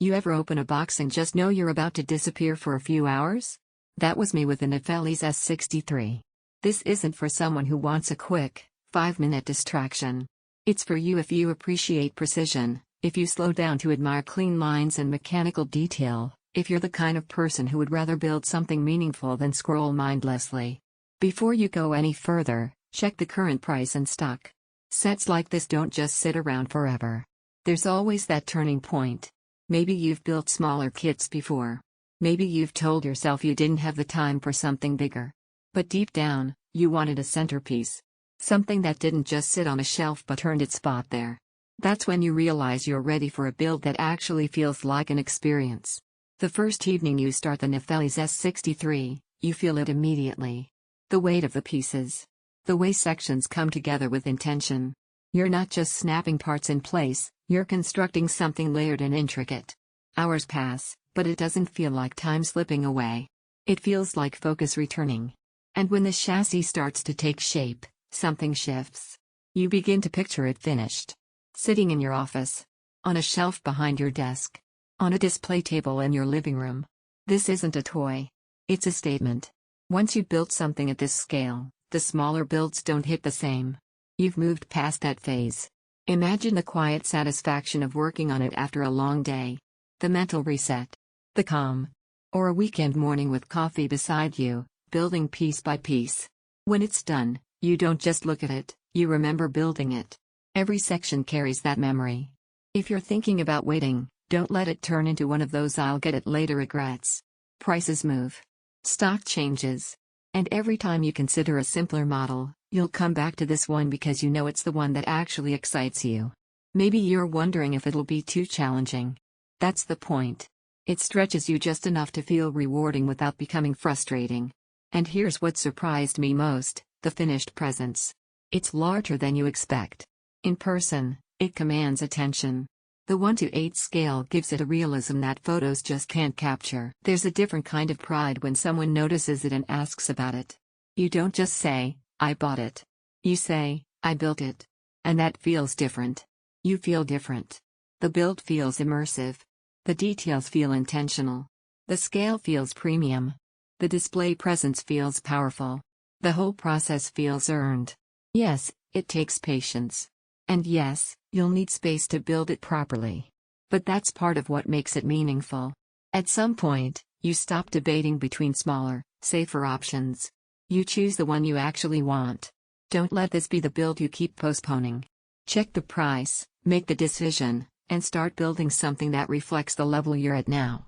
You ever open a box and just know you're about to disappear for a few hours? That was me with the Nifeliz S63. This isn't for someone who wants a quick, 5-minute distraction. It's for you if you appreciate precision, if you slow down to admire clean lines and mechanical detail, if you're the kind of person who would rather build something meaningful than scroll mindlessly. Before you go any further, check the current price and stock. Sets like this don't just sit around forever. There's always that turning point. Maybe you've built smaller kits before. Maybe you've told yourself you didn't have the time for something bigger. But deep down, you wanted a centerpiece. Something that didn't just sit on a shelf but earned its spot there. That's when you realize you're ready for a build that actually feels like an experience. The first evening you start the Nifeliz S63, you feel it immediately. The weight of the pieces. The way sections come together with intention. You're not just snapping parts in place, you're constructing something layered and intricate. Hours pass, but it doesn't feel like time slipping away. It feels like focus returning. And when the chassis starts to take shape, something shifts. You begin to picture it finished. Sitting in your office. On a shelf behind your desk. On a display table in your living room. This isn't a toy. It's a statement. Once you've built something at this scale, the smaller builds don't hit the same. You've moved past that phase. Imagine the quiet satisfaction of working on it after a long day. The mental reset. The calm. Or a weekend morning with coffee beside you, building piece by piece. When it's done, you don't just look at it, you remember building it. Every section carries that memory. If you're thinking about waiting, don't let it turn into one of those "I'll get it later" regrets. Prices move. Stock changes. And every time you consider a simpler model, you'll come back to this one because you know it's the one that actually excites you. Maybe you're wondering if it'll be too challenging. That's the point. It stretches you just enough to feel rewarding without becoming frustrating. And here's what surprised me most, the finished presence. It's larger than you expect. In person, it commands attention. The 1:8 scale gives it a realism that photos just can't capture. There's a different kind of pride when someone notices it and asks about it. You don't just say, "I bought it." You say, "I built it." And that feels different. You feel different. The build feels immersive. The details feel intentional. The scale feels premium. The display presence feels powerful. The whole process feels earned. Yes, it takes patience. And yes, you'll need space to build it properly. But that's part of what makes it meaningful. At some point, you stop debating between smaller, safer options. You choose the one you actually want. Don't let this be the build you keep postponing. Check the price, make the decision, and start building something that reflects the level you're at now.